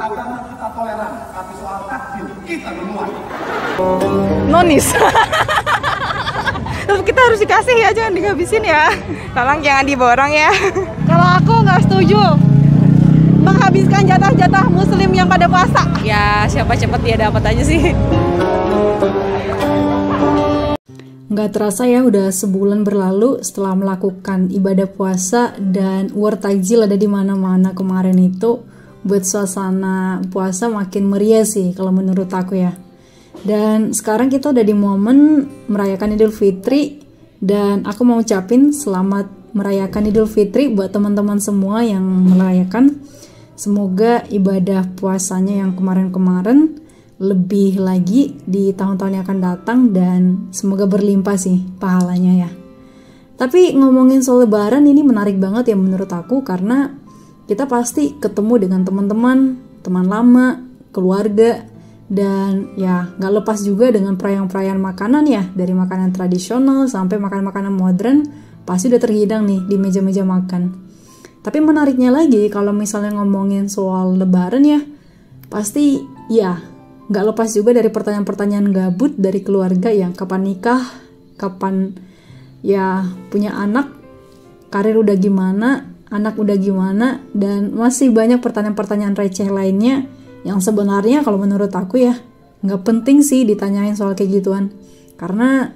agama kita toleran, tapi soal takdir kita duluan. Nonis. Terus kita harus dikasih ya, jangan dihabisin ya. Tolong jangan diborong ya. Kalau aku nggak setuju menghabiskan jatah-jatah muslim yang pada puasa. Ya siapa cepet dia dapat aja sih. Nggak terasa ya udah sebulan berlalu setelah melakukan ibadah puasa dan war takjil ada di mana-mana kemarin itu buat suasana puasa makin meriah sih kalau menurut aku ya. Dan sekarang kita udah di momen merayakan Idul Fitri dan aku mau ucapin selamat merayakan Idul Fitri buat teman-teman semua yang merayakan. Semoga ibadah puasanya yang kemarin-kemarin lebih lagi di tahun-tahun yang akan datang dan semoga berlimpah sih pahalanya ya. Tapi ngomongin soal lebaran ini menarik banget ya menurut aku karena kita pasti ketemu dengan teman-teman, teman lama, keluarga, dan ya nggak lepas juga dengan perayaan-perayaan makanan ya, dari makanan tradisional sampai makanan-makanan modern pasti udah terhidang nih di meja-meja makan. Tapi menariknya lagi kalau misalnya ngomongin soal lebaran ya, pasti ya nggak lepas juga dari pertanyaan-pertanyaan gabut dari keluarga yang kapan nikah, kapan ya punya anak, karir udah gimana, anak udah gimana, dan masih banyak pertanyaan-pertanyaan receh lainnya yang sebenarnya kalau menurut aku ya nggak penting sih ditanyain soal kayak gituan. Karena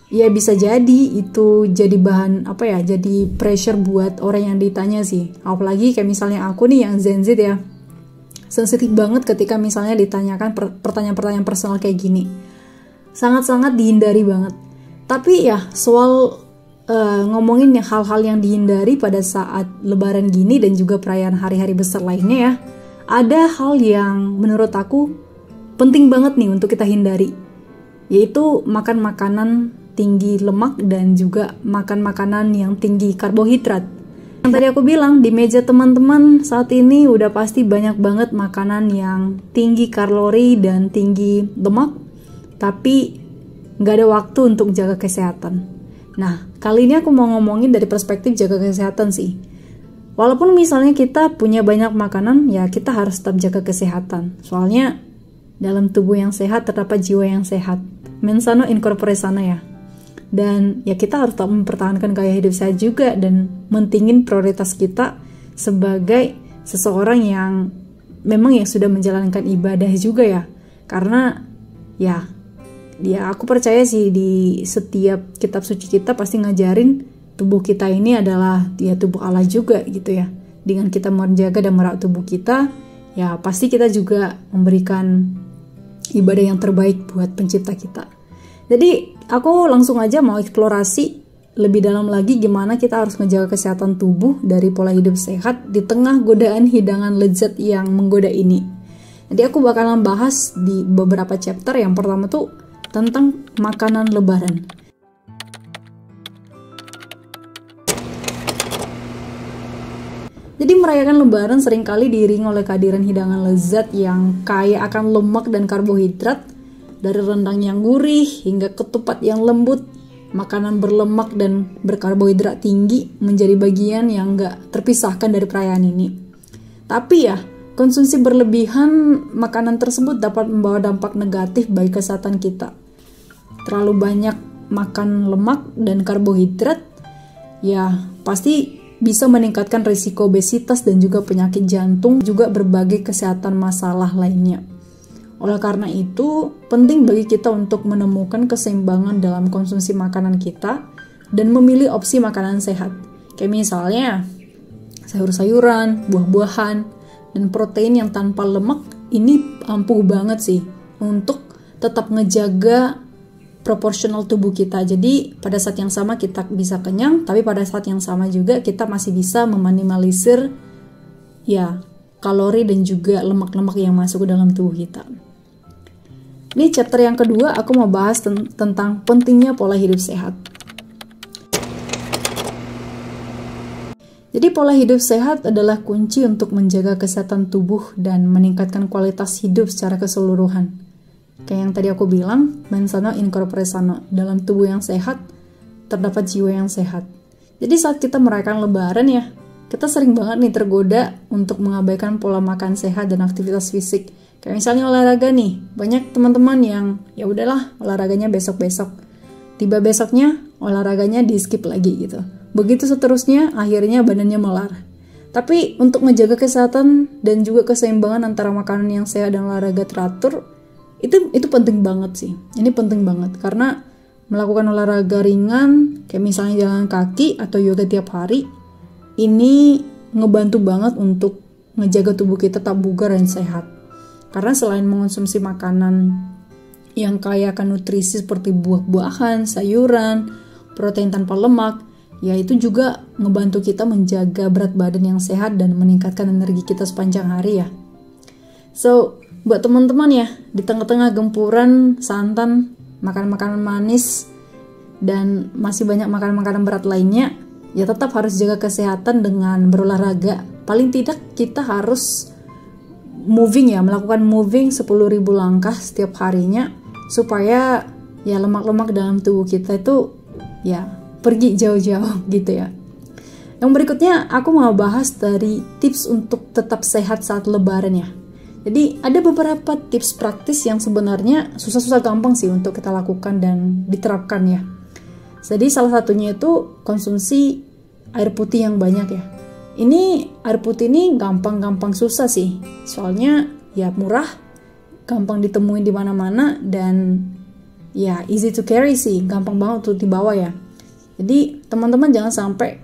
ya bisa jadi itu jadi bahan apa ya, jadi pressure buat orang yang ditanya sih. Apalagi kayak misalnya aku nih yang Gen Z ya, sensitif banget ketika misalnya ditanyakan pertanyaan-pertanyaan personal kayak gini. Sangat-sangat dihindari banget. Tapi ya soal ngomongin hal-hal yang dihindari pada saat lebaran gini dan juga perayaan hari-hari besar lainnya ya, ada hal yang menurut aku penting banget nih untuk kita hindari, yaitu makan makanan tinggi lemak dan juga makan makanan yang tinggi karbohidrat. Yang tadi aku bilang, di meja teman-teman saat ini udah pasti banyak banget makanan yang tinggi kalori dan tinggi lemak, tapi nggak ada waktu untuk jaga kesehatan. Nah, kali ini aku mau ngomongin dari perspektif jaga kesehatan sih. Walaupun misalnya kita punya banyak makanan, ya kita harus tetap jaga kesehatan. Soalnya, dalam tubuh yang sehat terdapat jiwa yang sehat. Mens sana in corpore sano ya. Dan ya kita harus tetap mempertahankan gaya hidup sehat juga dan mentingin prioritas kita sebagai seseorang yang memang yang sudah menjalankan ibadah juga ya. Karena ya aku percaya sih di setiap kitab suci kita pasti ngajarin tubuh kita ini adalah ya tubuh Allah juga gitu ya. Dengan kita menjaga dan merawat tubuh kita, ya pasti kita juga memberikan ibadah yang terbaik buat pencipta kita. Jadi aku langsung aja mau eksplorasi lebih dalam lagi gimana kita harus menjaga kesehatan tubuh dari pola hidup sehat di tengah godaan hidangan lezat yang menggoda ini. Jadi aku bakalan bahas di beberapa chapter. Yang pertama tuh tentang makanan lebaran. Jadi merayakan lebaran seringkali diiringi oleh kehadiran hidangan lezat yang kaya akan lemak dan karbohidrat. Dari rendang yang gurih hingga ketupat yang lembut, makanan berlemak dan berkarbohidrat tinggi menjadi bagian yang gak terpisahkan dari perayaan ini. Tapi ya, konsumsi berlebihan makanan tersebut dapat membawa dampak negatif bagi kesehatan kita. Terlalu banyak makan lemak dan karbohidrat, ya pasti bisa meningkatkan risiko obesitas dan juga penyakit jantung, juga berbagai kesehatan masalah lainnya. Oleh karena itu, penting bagi kita untuk menemukan keseimbangan dalam konsumsi makanan kita dan memilih opsi makanan sehat. Kayak misalnya, sayur-sayuran, buah-buahan, dan protein yang tanpa lemak ini ampuh banget sih untuk tetap ngejaga proporsional tubuh kita. Jadi pada saat yang sama kita bisa kenyang, tapi pada saat yang sama juga kita masih bisa meminimalisir ya kalori dan juga lemak-lemak yang masuk ke dalam tubuh kita. Di chapter yang kedua, aku mau bahas tentang pentingnya pola hidup sehat. Jadi pola hidup sehat adalah kunci untuk menjaga kesehatan tubuh dan meningkatkan kualitas hidup secara keseluruhan. Kayak yang tadi aku bilang, mens sana in corpore sano, dalam tubuh yang sehat terdapat jiwa yang sehat. Jadi saat kita merayakan lebaran ya, kita sering banget nih tergoda untuk mengabaikan pola makan sehat dan aktivitas fisik. Kayak misalnya olahraga nih, banyak teman-teman yang ya udahlah olahraganya besok-besok. Tiba besoknya olahraganya di skip lagi gitu. Begitu seterusnya, akhirnya badannya melar. Tapi untuk menjaga kesehatan dan juga keseimbangan antara makanan yang sehat dan olahraga teratur, itu penting banget sih. Ini penting banget karena melakukan olahraga ringan kayak misalnya jalan kaki atau yoga tiap hari, ini ngebantu banget untuk ngejaga tubuh kita tetap bugar dan sehat. Karena selain mengonsumsi makanan yang kaya akan nutrisi seperti buah-buahan, sayuran, protein tanpa lemak, ya itu juga ngebantu kita menjaga berat badan yang sehat dan meningkatkan energi kita sepanjang hari ya. So, buat teman-teman ya, di tengah-tengah gempuran santan, makan-makanan manis, dan masih banyak makanan-makanan berat lainnya, ya tetap harus jaga kesehatan dengan berolahraga. Paling tidak kita harus moving ya, melakukan moving 10.000 langkah setiap harinya supaya ya lemak-lemak dalam tubuh kita itu ya pergi jauh-jauh gitu ya. Yang berikutnya aku mau bahas dari tips untuk tetap sehat saat lebaran ya. Jadi ada beberapa tips praktis yang sebenarnya susah-susah gampang sih untuk kita lakukan dan diterapkan ya. Jadi salah satunya itu konsumsi air putih yang banyak ya. Ini air putih ini gampang-gampang susah sih. Soalnya ya murah, gampang ditemuin di mana-mana dan ya easy to carry sih, gampang banget untuk dibawa ya. Jadi teman-teman jangan sampai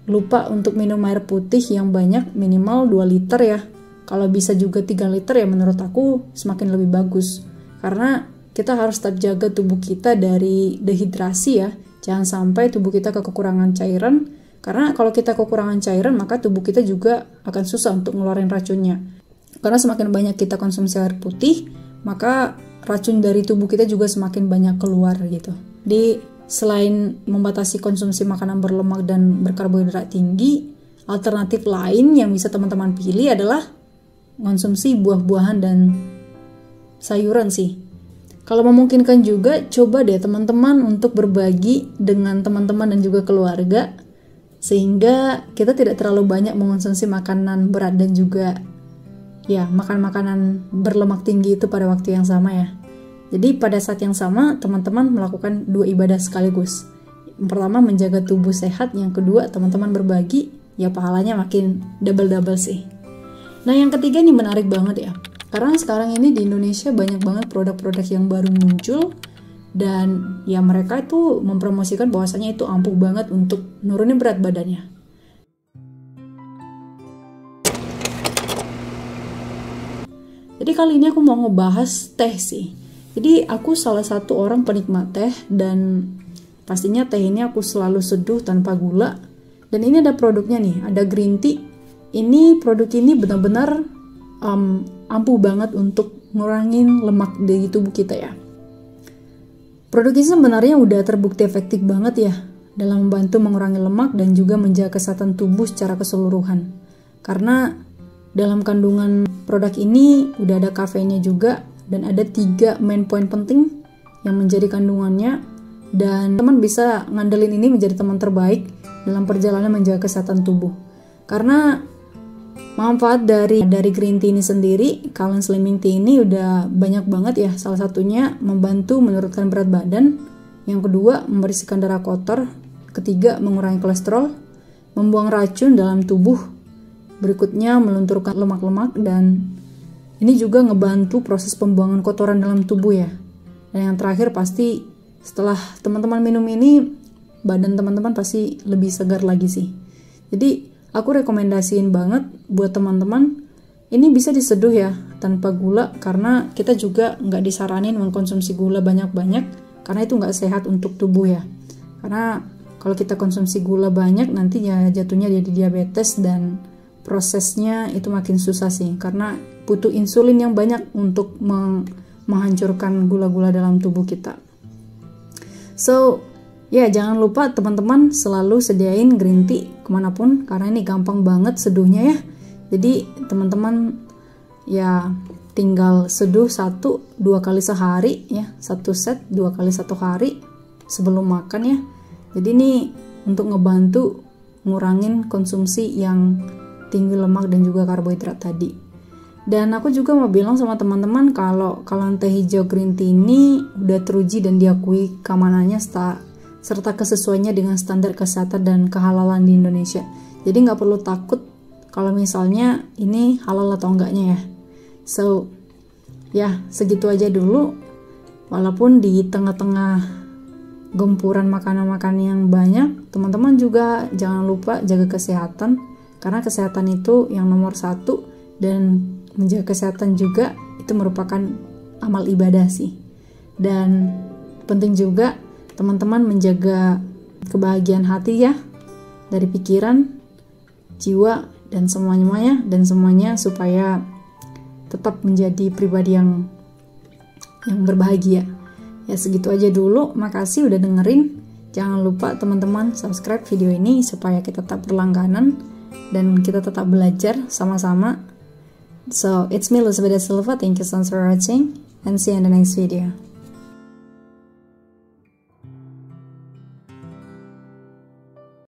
lupa untuk minum air putih yang banyak, minimal 2 liter ya. Kalau bisa juga 3 liter ya menurut aku semakin lebih bagus. Karena kita harus tetap jaga tubuh kita dari dehidrasi ya. Jangan sampai tubuh kita kekurangan cairan. Karena kalau kita kekurangan cairan maka tubuh kita juga akan susah untuk ngeluarin racunnya. Karena semakin banyak kita konsumsi air putih, maka racun dari tubuh kita juga semakin banyak keluar gitu. Di selain membatasi konsumsi makanan berlemak dan berkarbohidrat tinggi, alternatif lain yang bisa teman-teman pilih adalah konsumsi buah-buahan dan sayuran sih. Kalau memungkinkan juga, coba deh teman-teman untuk berbagi dengan teman-teman dan juga keluarga, sehingga kita tidak terlalu banyak mengonsumsi makanan berat dan juga ya makan makanan berlemak tinggi itu pada waktu yang sama ya. Jadi pada saat yang sama teman-teman melakukan 2 ibadah sekaligus. Yang pertama menjaga tubuh sehat, yang kedua teman-teman berbagi, ya pahalanya makin double-double sih. Nah yang ketiga ini menarik banget ya, karena sekarang ini di Indonesia banyak banget produk-produk yang baru muncul dan ya mereka itu mempromosikan bahwasanya itu ampuh banget untuk nurunin berat badannya. Jadi kali ini aku mau ngebahas teh sih. Jadi aku salah satu orang penikmat teh dan pastinya teh ini aku selalu seduh tanpa gula. Dan ini ada produknya nih, ada green tea. Ini produk ini benar-benar ampuh banget untuk ngurangin lemak dari tubuh kita ya. Produk ini sebenarnya udah terbukti efektif banget ya dalam membantu mengurangi lemak dan juga menjaga kesehatan tubuh secara keseluruhan. Karena dalam kandungan produk ini udah ada kafeinnya juga dan ada 3 main point penting yang menjadi kandungannya, dan teman bisa ngandelin ini menjadi teman terbaik dalam perjalanan menjaga kesehatan tubuh. Karena manfaat dari green tea ini sendiri, Kaleng Slimming Tea ini udah banyak banget ya. Salah satunya membantu menurunkan berat badan, yang kedua membersihkan darah kotor, ketiga mengurangi kolesterol, membuang racun dalam tubuh, berikutnya melunturkan lemak-lemak, dan ini juga ngebantu proses pembuangan kotoran dalam tubuh ya. Dan yang terakhir pasti setelah teman-teman minum ini, badan teman-teman pasti lebih segar lagi sih. Jadi aku rekomendasiin banget buat teman-teman, ini bisa diseduh ya tanpa gula, karena kita juga nggak disaranin mengkonsumsi gula banyak-banyak karena itu nggak sehat untuk tubuh ya. Karena kalau kita konsumsi gula banyak nanti ya jatuhnya jadi diabetes dan prosesnya itu makin susah sih, karena butuh insulin yang banyak untuk menghancurkan gula-gula dalam tubuh kita. So ya jangan lupa teman-teman selalu sediain green tea kemanapun, karena ini gampang banget seduhnya ya. Jadi teman-teman ya tinggal seduh 1-2 kali sehari ya, 1 set 2 kali 1 hari sebelum makan ya. Jadi ini untuk ngebantu ngurangin konsumsi yang tinggi lemak dan juga karbohidrat tadi. Dan aku juga mau bilang sama teman-teman kalau teh hijau green tea ini udah teruji dan diakui keamanannya serta kesesuaiannya dengan standar kesehatan dan kehalalan di Indonesia. Jadi nggak perlu takut kalau misalnya ini halal atau enggaknya ya. So, ya segitu aja dulu. Walaupun di tengah-tengah gempuran makanan-makanan yang banyak, teman-teman juga jangan lupa jaga kesehatan. Karena kesehatan itu yang nomor 1, dan menjaga kesehatan juga itu merupakan amal ibadah sih. Dan penting juga teman-teman menjaga kebahagiaan hati ya, dari pikiran, jiwa, dan semuanya supaya tetap menjadi pribadi yang berbahagia. Ya segitu aja dulu, makasih udah dengerin. Jangan lupa teman-teman subscribe video ini supaya kita tetap berlangganan dan kita tetap belajar sama-sama. So, it's me Elizabeth Silva, thank you so much for watching and see you in the next video.